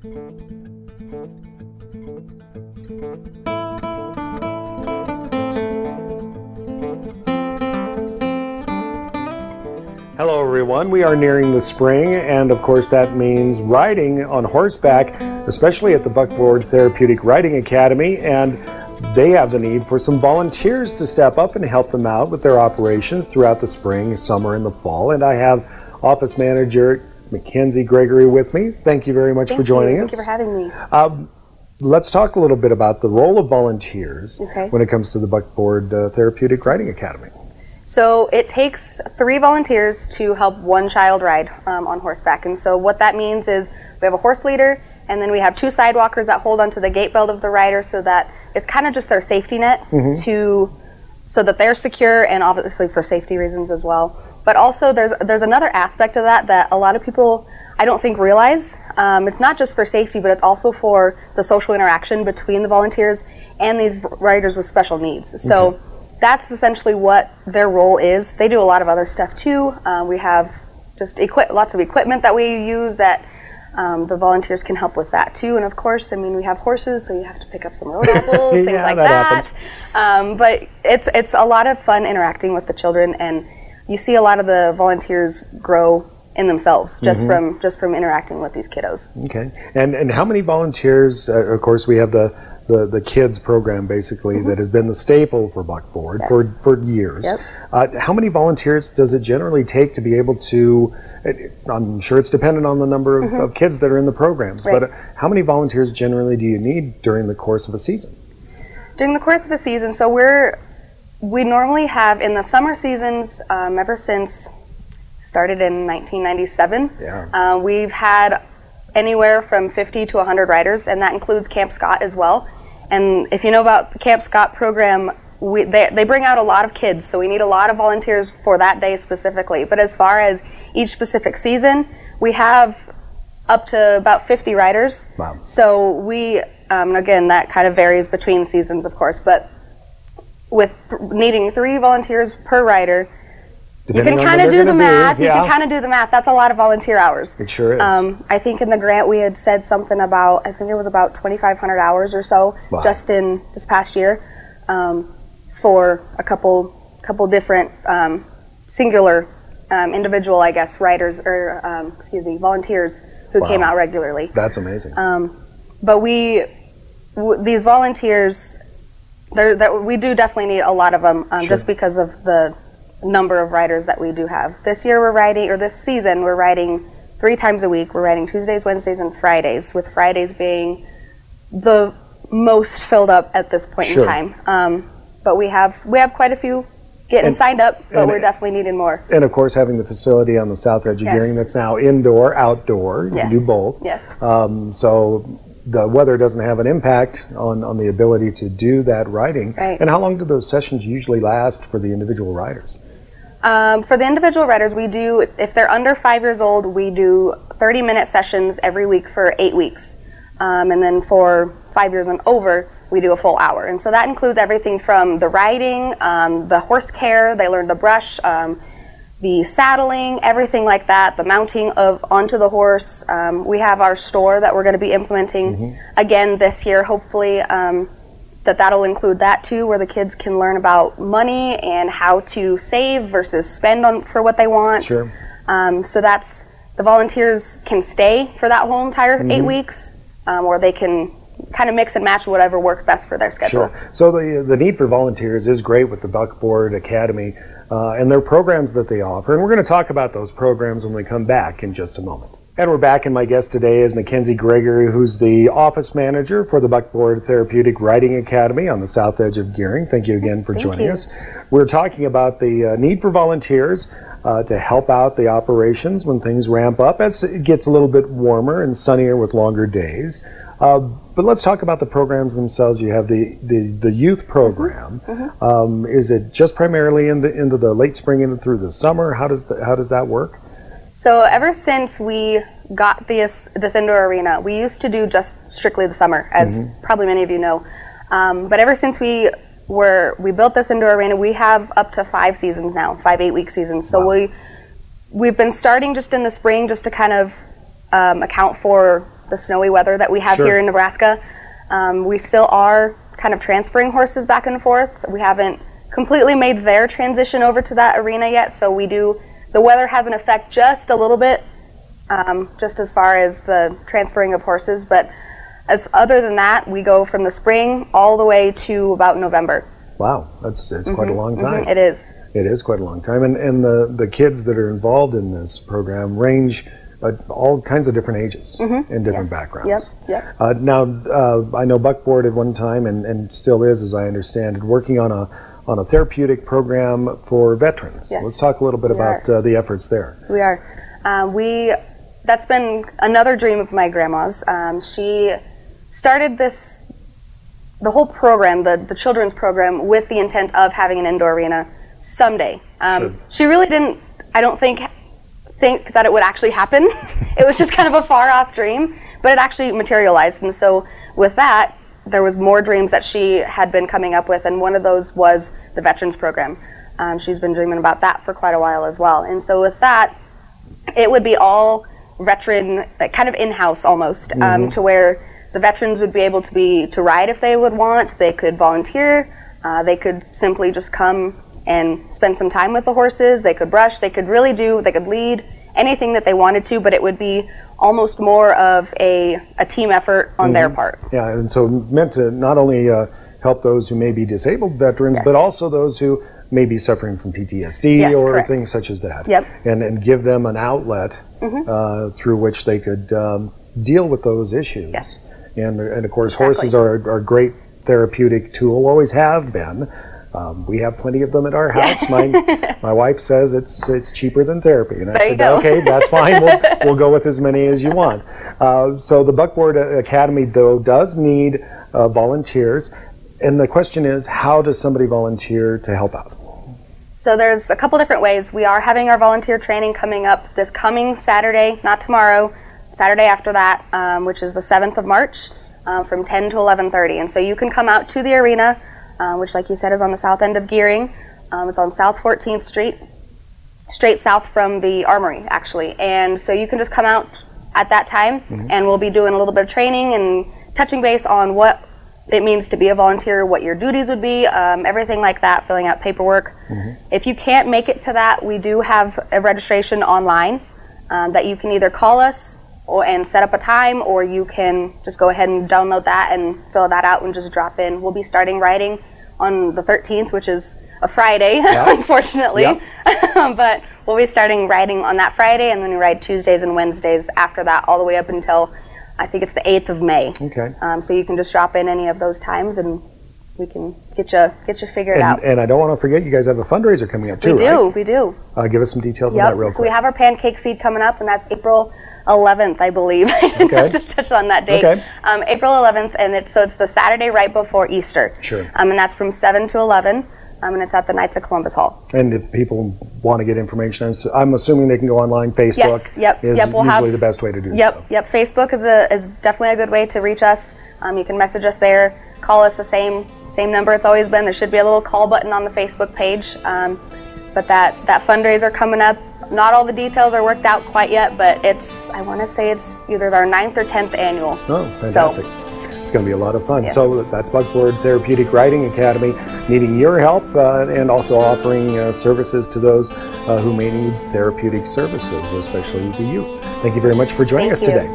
Hello everyone, we are nearing the spring, and of course that means riding on horseback, especially at the Buckboard Therapeutic Riding Academy, and they have the need for some volunteers to step up and help them out with their operations throughout the spring, summer, and the fall. And I have Office Manager Mackenzie Gregory with me. Thank you very much for joining us. Thank you for having me. Let's talk a little bit about the role of volunteers when it comes to the Buckboard Therapeutic Riding Academy. So it takes 3 volunteers to help 1 child ride on horseback. And so what that means is we have a horse leader, and then we have 2 sidewalkers that hold onto the gait belt of the rider, so that it's kind of just their safety net so that they're secure, and obviously for safety reasons as well. But also there's another aspect of that a lot of people I don't think realize. It's not just for safety, but it's also for the social interaction between the volunteers and these riders with special needs. So that's essentially what their role is. They do a lot of other stuff too. We have just lots of equipment that we use that the volunteers can help with that too. And of course, I mean, we have horses, so you have to pick up some road apples, things like that. But it's a lot of fun interacting with the children, and you see a lot of the volunteers grow in themselves just from interacting with these kiddos. Okay, and how many volunteers? Of course, we have the kids program basically that has been the staple for Buckboard for years. How many volunteers does it generally take to be able to, I'm sure it's dependent on the number of kids that are in the programs, but how many volunteers generally do you need during the course of a season? During the course of a season, so we normally have in the summer seasons, ever since started in 1997, we've had anywhere from 50 to 100 riders, and that includes Camp Scott as well. And if you know about the Camp Scott program, they bring out a lot of kids, so we need a lot of volunteers for that day specifically. But as far as each specific season, we have up to about 50 riders. Wow. So we, again, that kind of varies between seasons, of course, but with needing 3 volunteers per rider, you can kind of do the math. You can kind of do the math. That's a lot of volunteer hours. It sure is. I think in the grant we had said something about, I think it was about 2,500 hours or so just in this past year for a couple different singular individual, I guess, riders or excuse me, volunteers who came out regularly. That's amazing. But these volunteers, we do definitely need a lot of them just because of the number of riders that we do have. This year we're riding, or this season we're riding 3 times a week. We're riding Tuesdays, Wednesdays, and Fridays, with Fridays being the most filled up at this point in time. But we have quite a few getting signed up, but we're definitely needing more. And of course, having the facility on the south edge of Gearing that's now indoor, outdoor, you can do both. Yes. So the weather doesn't have an impact on the ability to do that riding. Right. And how long do those sessions usually last for the individual riders? For the individual riders, we do, if they're under 5 years old, we do 30-minute sessions every week for 8 weeks. And then for 5 years and over, we do a full hour. And so that includes everything from the riding, the horse care, they learn to brush, the saddling, everything like that, the mounting onto the horse. We have our store that we're going to be implementing again this year, hopefully. That'll include that too, where the kids can learn about money and how to save versus spend for what they want. Sure. So that's, the volunteers can stay for that whole entire 8 weeks, or they can kind of mix and match whatever works best for their schedule. Sure. So the need for volunteers is great with the Buckboard Academy and their programs that they offer. And we're going to talk about those programs when we come back in just a moment. And we're back, and my guest today is Mackenzie Gregory, who's the office manager for the Buckboard Therapeutic Riding Academy on the south edge of Gearing. Thank you again for joining us. We're talking about the need for volunteers to help out the operations when things ramp up as it gets a little bit warmer and sunnier with longer days. But let's talk about the programs themselves. You have the youth program. Is it just primarily into the late spring and through the summer? How does that work? So ever since we got this indoor arena, we used to do just strictly the summer, as probably many of you know. But ever since we built this indoor arena, we have up to 5 seasons now, 5 8-week seasons. So we've been starting just in the spring, just to kind of account for the snowy weather that we have here in Nebraska. We still are kind of transferring horses back and forth. We haven't completely made their transition over to that arena yet, so the weather has an effect just a little bit, just as far as the transferring of horses, but other than that, we go from the spring all the way to about November. Wow, it's quite a long time. It is. It is quite a long time, and the kids that are involved in this program range all kinds of different ages and different backgrounds. Yep. Now, I know Buckboard at one time, and still is, as I understand it, working on a therapeutic program for veterans. Yes. Let's talk a little bit about the efforts there. We are. That's been another dream of my grandma's. She started the whole program, the children's program, with the intent of having an indoor arena someday. She really didn't, I don't think that it would actually happen. It was just kind of a far off dream, but it actually materialized. And so with that, there was more dreams that she had been coming up with, and one of those was the veterans program. She's been dreaming about that for quite a while as well. And so with that, it would be all veteran, like kind of in-house almost, to where the veterans would be able to ride if they would want. They could volunteer. They could simply just come and spend some time with the horses. They could brush. They could lead, anything that they wanted to, but it would be almost more of a team effort on their part. Yeah, and so meant to not only help those who may be disabled veterans, but also those who may be suffering from PTSD or things such as that. Yep. And give them an outlet through which they could deal with those issues. Yes. And of course, horses are a great therapeutic tool, always have been. We have plenty of them at our house. My wife says it's cheaper than therapy, and I said, okay, that's fine. We'll go with as many as you want. So the Buckboard Academy, though, does need volunteers, and the question is, how does somebody volunteer to help out? So there's a couple different ways. We are having our volunteer training coming up this coming Saturday, not tomorrow, Saturday after that, which is the 7th of March, from 10 to 11:30. And so you can come out to the arena, which, like you said, is on the south end of Gearing. It's on South 14th Street, straight south from the Armory, actually. And so you can just come out at that time, and we'll be doing a little bit of training and touching base on what it means to be a volunteer, what your duties would be, everything like that, filling out paperwork. If you can't make it to that, we do have a registration online that you can either call us and set up a time, or you can just go ahead and download that and fill that out and just drop in. We'll be starting riding on the 13th, which is a Friday, unfortunately. But we'll be starting riding on that Friday, and then we ride Tuesdays and Wednesdays after that, all the way up until I think it's the 8th of May. Okay. So you can just drop in any of those times, and we can get you figured out. And I don't want to forget, you guys have a fundraiser coming up too, right? We do. Give us some details on that real quick. So we have our pancake feed coming up, and that's April 11th, I believe. I didn't have to touch on that date. April 11th, and it's the Saturday right before Easter. Sure. And that's from 7 to 11. And it's at the Knights of Columbus Hall. And if people want to get information, I'm assuming they can go online. Facebook is usually the best way to do so. Facebook is definitely a good way to reach us. You can message us there, call us the same number it's always been. There should be a little call button on the Facebook page. But that fundraiser coming up, not all the details are worked out quite yet, but I want to say it's either our 9th or 10th annual. Oh, fantastic. It's going to be a lot of fun. So that's Buckboard Therapeutic Riding Academy, needing your help and also offering services to those who may need therapeutic services, especially the youth. Thank you very much for joining us today.